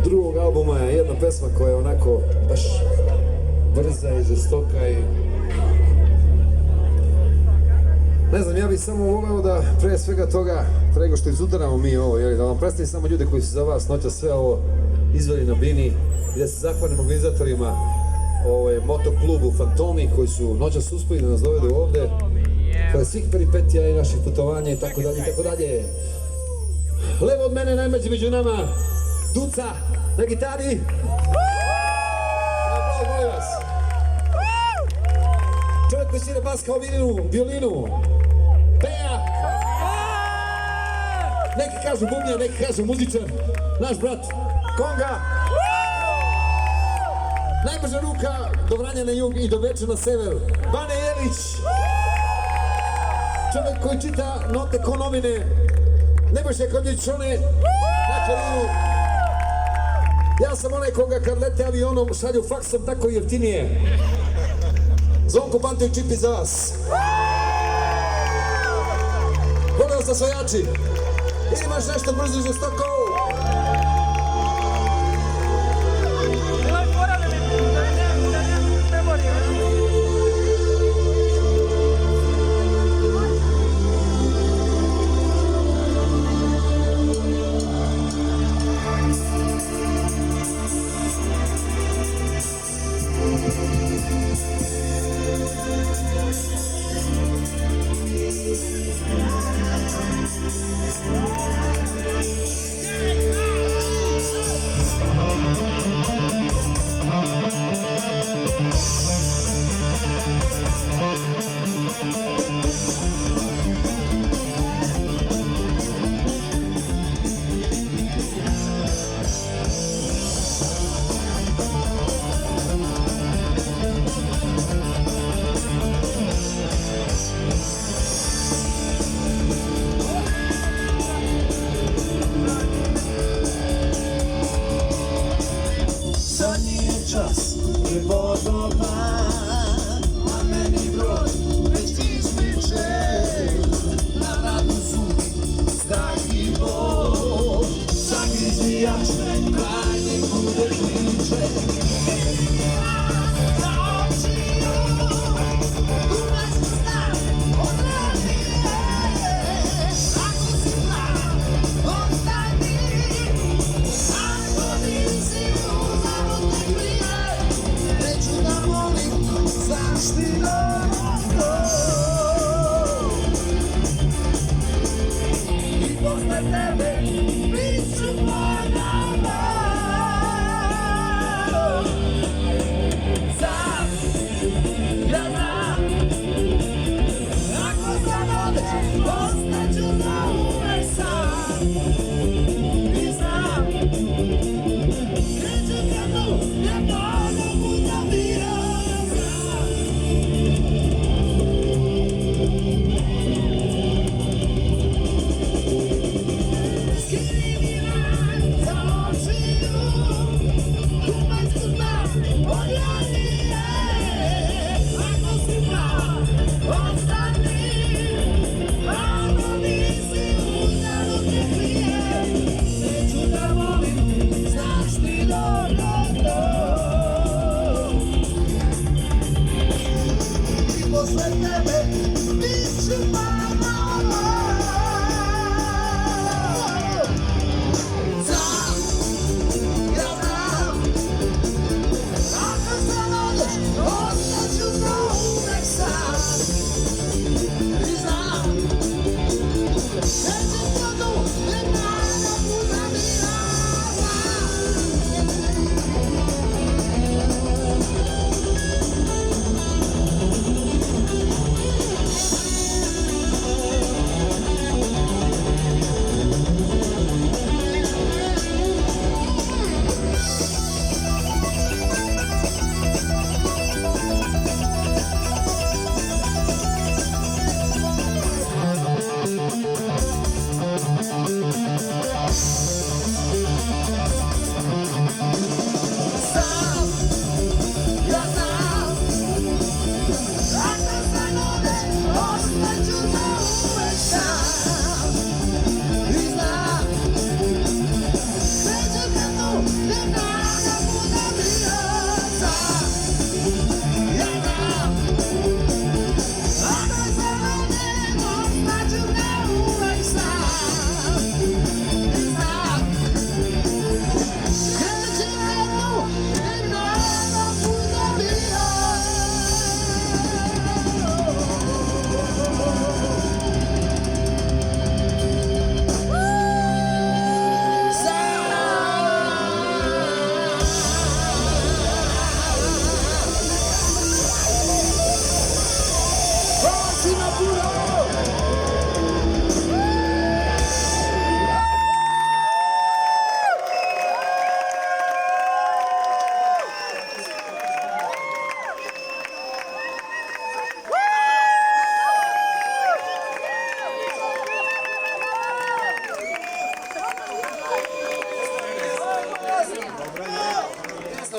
drugog albuma je jedna pesma koja je onako baš brza i žestoka i... Ne znam, ja bih samo voleo da pre svega toga, pre nego što izudaramo mi ovo, da vam predstavim samo ljude koji su za vas noća sve ovo izveli na bini i da se zahvalim organizatorima motoklubu Fantomi koji su noćas uspeli da nas dovedu ovde pored svih peripetija i naših putovanja i tako dalje i tako dalje. Levo od mene najmlađi među nama Duca na gitari. Aplauz, molim vas. Čovjek koji svira bas kao violinu. Peja. Neki kažu bubnjar, neki kažu muzičar. Naš brat Konga. Najbrža ruka do Vranja na jug i do Beča na sever. Bane Jelić. Čovjek koji čita note ko novine. Nebojša Konjičone na Karinu. Ja sam onaj koga kad lete avionom šalju faksom tako jeftinije. Zvonko Panto i Čipi za vas. Volim vas osvajači. Ili imaš nešto brzo i žestoko?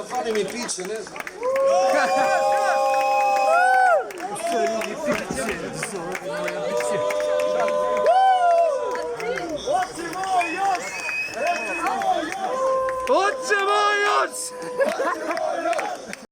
zapali mi piće, ne znam. Hoćemo još!